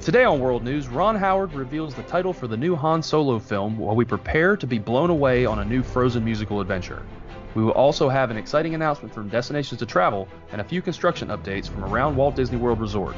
Today on World News, Ron Howard reveals the title for the new Han Solo film while we prepare to be blown away on a new Frozen musical adventure. We will also have an exciting announcement from Destinations to Travel and a few construction updates from around Walt Disney World Resort.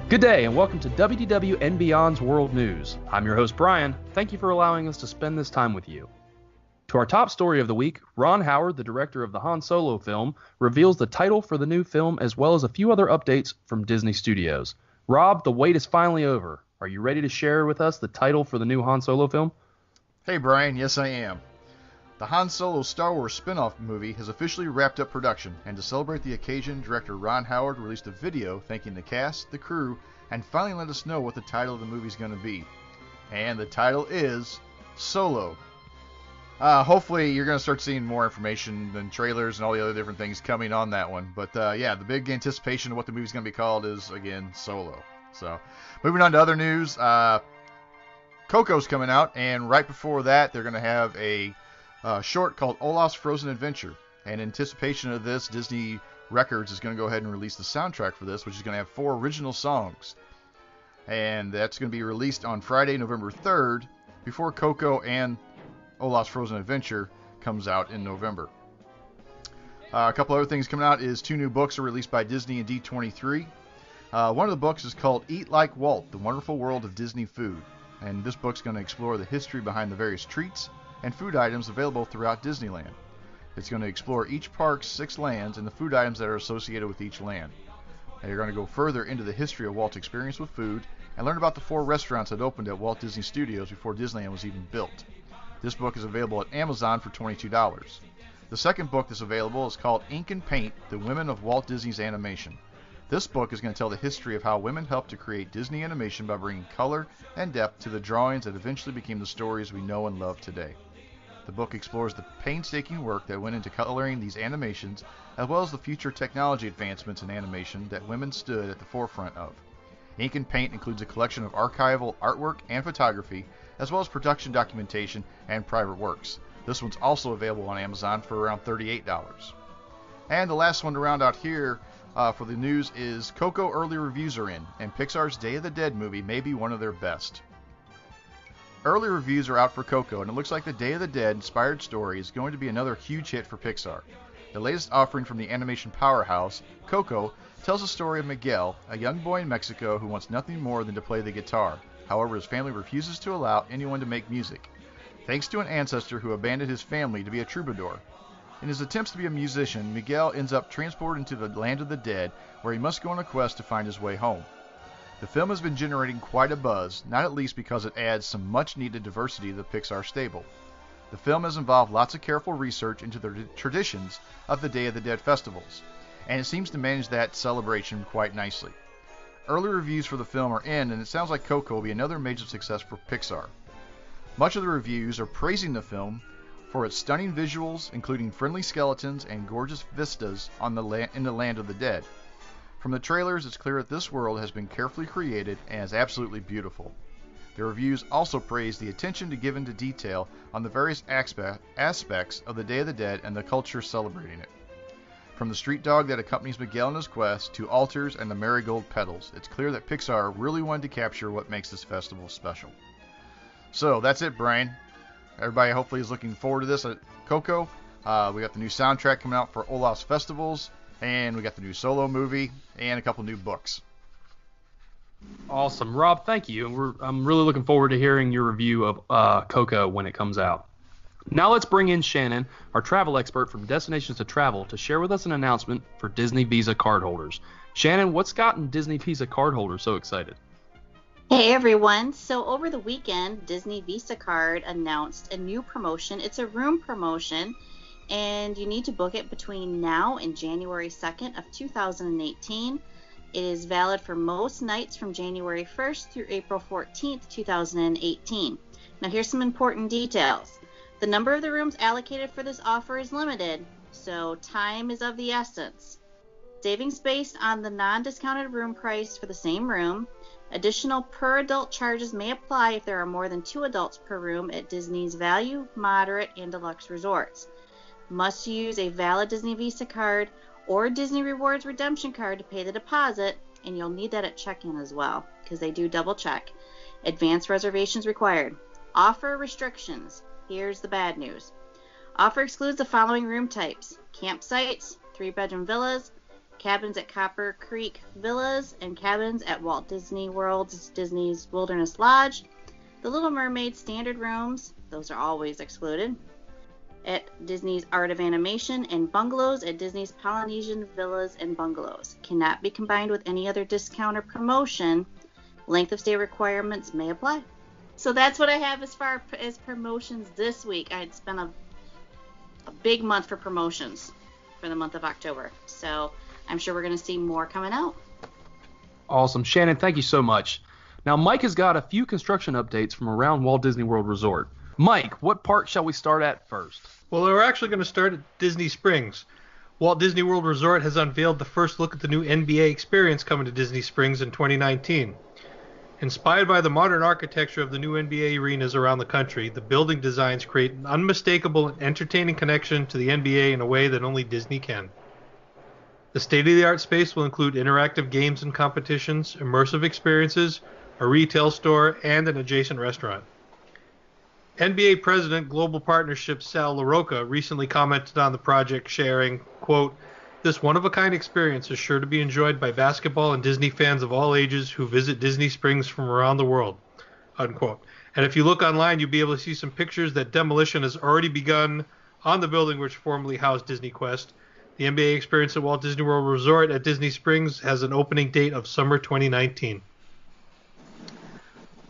Good day and welcome to WDW and Beyond's World News. I'm your host Brian. Thank you for allowing us to spend this time with you. To our top story of the week, Ron Howard, the director of the Han Solo film, reveals the title for the new film as well as a few other updates from Disney Studios. Rob, the wait is finally over. Are you ready to share with us the title for the new Han Solo film? Hey Brian, yes I am. The Han Solo Star Wars spin-off movie has officially wrapped up production, and to celebrate the occasion, director Ron Howard released a video thanking the cast, the crew, and finally let us know what the title of the movie is going to be. And the title is Solo. Hopefully you're going to start seeing more information than trailers and all the other different things coming on that one. But yeah, the big anticipation of what the movie's going to be called is, again, Solo. So, moving on to other news, Coco's coming out, and right before that, they're going to have a short called Olaf's Frozen Adventure. And in anticipation of this, Disney Records is going to go ahead and release the soundtrack for this, which is going to have 4 original songs. And that's going to be released on Friday, November 3rd, before Coco and Olaf's Frozen Adventure comes out in November. A couple other things coming out is 2 new books are released by Disney and D23. One of the books is called Eat Like Walt, The Wonderful World of Disney Food. And this book's going to explore the history behind the various treats and food items available throughout Disneyland. It's going to explore each park's 6 lands and the food items that are associated with each land. And you're going to go further into the history of Walt's experience with food and learn about the 4 restaurants that opened at Walt Disney Studios before Disneyland was even built. This book is available at Amazon for $22. The second book that's available is called Ink and Paint, The Women of Walt Disney's Animation. This book is going to tell the history of how women helped to create Disney animation by bringing color and depth to the drawings that eventually became the stories we know and love today. The book explores the painstaking work that went into coloring these animations, as well as the future technology advancements in animation that women stood at the forefront of. Ink and Paint includes a collection of archival artwork and photography, as well as production documentation and private works. This one's also available on Amazon for around $38. And the last one to round out here for the news is Coco early reviews are in, and Pixar's Day of the Dead movie may be one of their best. Early reviews are out for Coco, and it looks like the Day of the Dead inspired story is going to be another huge hit for Pixar. The latest offering from the animation powerhouse, Coco, tells the story of Miguel, a young boy in Mexico who wants nothing more than to play the guitar. However, his family refuses to allow anyone to make music, thanks to an ancestor who abandoned his family to be a troubadour. In his attempts to be a musician, Miguel ends up transported into the land of the dead, where he must go on a quest to find his way home. The film has been generating quite a buzz, not at least because it adds some much-needed diversity to the Pixar stable. The film has involved lots of careful research into the traditions of the Day of the Dead festivals, and it seems to manage that celebration quite nicely. Early reviews for the film are in, and it sounds like Coco will be another major success for Pixar. Much of the reviews are praising the film for its stunning visuals, including friendly skeletons and gorgeous vistas in the land of the dead. From the trailers, it's clear that this world has been carefully created and is absolutely beautiful. The reviews also praise the attention given to detail on the various aspects of the Day of the Dead and the culture celebrating it. From the street dog that accompanies Miguel in his quest to altars and the marigold petals, it's clear that Pixar really wanted to capture what makes this festival special. So that's it, Brian. Everybody hopefully is looking forward to this at Coco. We got the new soundtrack coming out for Olaf's Festivals, and we got the new Solo movie, and a couple new books. Awesome. Rob, thank you. I'm really looking forward to hearing your review of Coco when it comes out. Now let's bring in Shannon, our travel expert from Destinations to Travel, to share with us an announcement for Disney Visa cardholders. Shannon, what's gotten Disney Visa cardholders so excited? Hey everyone, so over the weekend, Disney Visa Card announced a new promotion. It's a room promotion, and you need to book it between now and January 2nd of 2018. It is valid for most nights from January 1st through April 14th, 2018. Now here's some important details. The number of the rooms allocated for this offer is limited, so time is of the essence. Savings based on the non-discounted room price for the same room. Additional per adult charges may apply if there are more than 2 adults per room at Disney's Value, Moderate, and Deluxe resorts. Must use a valid Disney Visa card or Disney Rewards redemption card to pay the deposit, and you'll need that at check-in as well, because they do double check. Advanced reservations required. Offer restrictions. Here's the bad news. Offer excludes the following room types: campsites, 3-bedroom villas, cabins at Copper Creek Villas, and cabins at Walt Disney World's Disney's Wilderness Lodge. The Little Mermaid standard rooms, those are always excluded. At Disney's Art of Animation, and bungalows at Disney's Polynesian Villas and Bungalows. Cannot be combined with any other discount or promotion. Length of stay requirements may apply. So that's what I have as far as promotions this week. It's been a big month for promotions for the month of October. So I'm sure we're going to see more coming out. Awesome. Shannon, thank you so much. Now, Mike has got a few construction updates from around Walt Disney World Resort. Mike, what park shall we start at first? Well, we're actually going to start at Disney Springs. Walt Disney World Resort has unveiled the first look at the new NBA experience coming to Disney Springs in 2019. Inspired by the modern architecture of the new NBA arenas around the country, the building designs create an unmistakable and entertaining connection to the NBA in a way that only Disney can. The state-of-the-art space will include interactive games and competitions, immersive experiences, a retail store, and an adjacent restaurant. NBA President Global Partnerships Sal LaRocca recently commented on the project, sharing, quote, "This one-of-a-kind experience is sure to be enjoyed by basketball and Disney fans of all ages who visit Disney Springs from around the world," unquote. And if you look online, you'll be able to see some pictures that demolition has already begun on the building which formerly housed Disney Quest. The NBA experience at Walt Disney World Resort at Disney Springs has an opening date of summer 2019.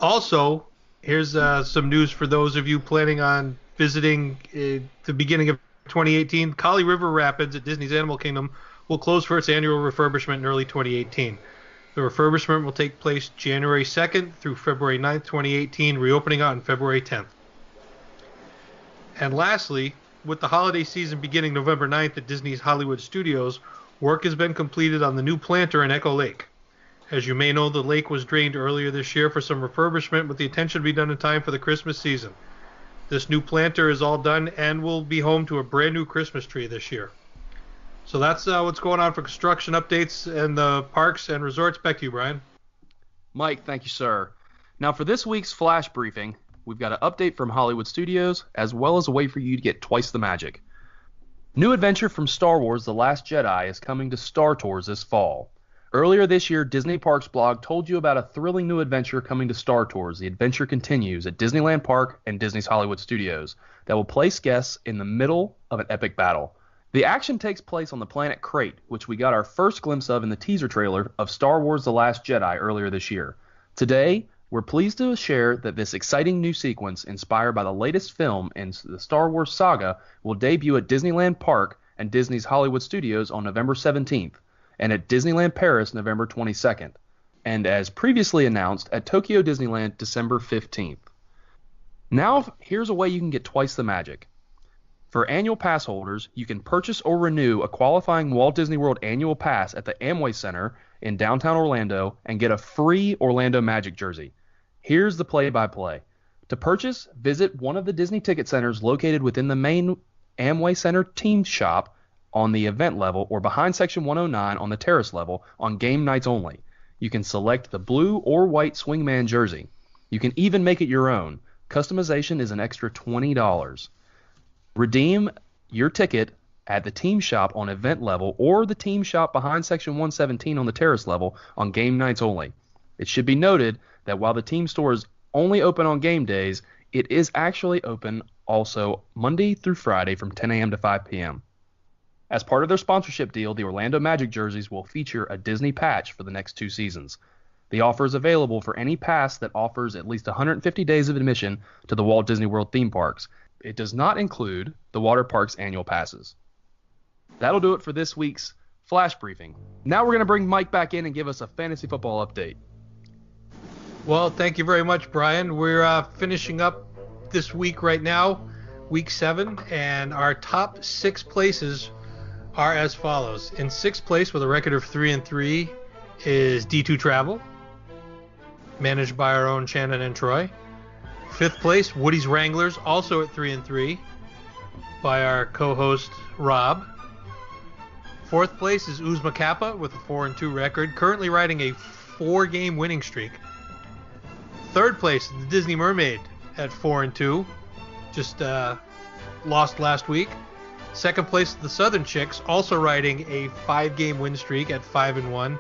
Also, here's some news for those of you planning on visiting the beginning of 2018. Kali River Rapids at Disney's Animal Kingdom will close for its annual refurbishment in early 2018. The refurbishment will take place January 2nd through February 9th, 2018, reopening on February 10th. And lastly, with the holiday season beginning November 9th at Disney's Hollywood Studios, work has been completed on the new planter in Echo Lake. As you may know, the lake was drained earlier this year for some refurbishment with the intention to be done in time for the Christmas season. This new planter is all done and will be home to a brand new Christmas tree this year. So that's what's going on for construction updates and the parks and resorts. Back to you, Brian. Mike, thank you, sir. Now for this week's flash briefing, we've got an update from Hollywood Studios, as well as a way for you to get twice the magic. New adventure from Star Wars The Last Jedi is coming to Star Tours this fall. Earlier this year, Disney Parks blog told you about a thrilling new adventure coming to Star Tours. The adventure continues at Disneyland Park and Disney's Hollywood Studios that will place guests in the middle of an epic battle. The action takes place on the planet Crate, which we got our first glimpse of in the teaser trailer of Star Wars The Last Jedi earlier this year. Today, we're pleased to share that this exciting new sequence, inspired by the latest film in the Star Wars saga, will debut at Disneyland Park and Disney's Hollywood Studios on November 17th, and at Disneyland Paris November 22nd, and as previously announced at Tokyo Disneyland December 15th. Now, here's a way you can get twice the magic. For annual pass holders, you can purchase or renew a qualifying Walt Disney World annual pass at the Amway Center in downtown Orlando and get a free Orlando Magic jersey. Here's the play-by-play. To purchase, visit one of the Disney ticket centers located within the main Amway Center team shop on the event level or behind Section 109 on the terrace level on game nights only. You can select the blue or white Swingman jersey. You can even make it your own. Customization is an extra $20. Redeem your ticket at the team shop on event level or the team shop behind Section 117 on the terrace level on game nights only. It should be noted that while the team store is only open on game days, it is actually open also Monday through Friday from 10 a.m. to 5 p.m. As part of their sponsorship deal, the Orlando Magic jerseys will feature a Disney patch for the next 2 seasons. The offer is available for any pass that offers at least 150 days of admission to the Walt Disney World theme parks. It does not include the water park's annual passes. That'll do it for this week's flash briefing. Now we're going to bring Mike back in and give us a fantasy football update. Well, thank you very much, Brian. We're finishing up this week right now, week 7, and our top 6 places are as follows. In 6th place with a record of 3-3 is D2 Travel, managed by our own Shannon and Troy. 5th place, Woody's Wranglers, also at 3-3, by our co-host Rob. Fourth place is Uzma Kappa with a 4-2 record, currently riding a 4-game winning streak. Third place is the Disney Mermaid at 4-2, just lost last week. Second place is the Southern Chicks, also riding a 5-game win streak at 5-1.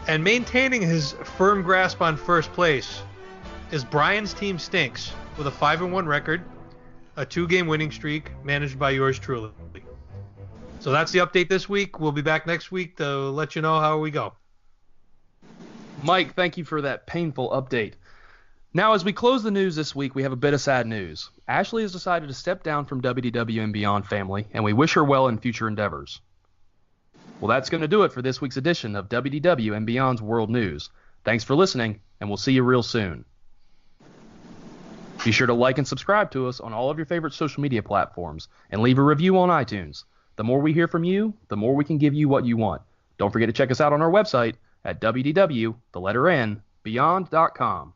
And maintaining his firm grasp on first place is Brian's Team Stinks with a 5-1 record, a 2-game winning streak managed by yours truly. So that's the update this week. We'll be back next week to let you know how we go. Mike, thank you for that painful update. Now, as we close the news this week, we have a bit of sad news. Ashley has decided to step down from WDW and Beyond family, and we wish her well in future endeavors. Well, that's going to do it for this week's edition of WDW and Beyond's World News. Thanks for listening, and we'll see you real soon. Be sure to like and subscribe to us on all of your favorite social media platforms, and leave a review on iTunes. The more we hear from you, the more we can give you what you want. Don't forget to check us out on our website at WDW, the letter N, Beyond.com.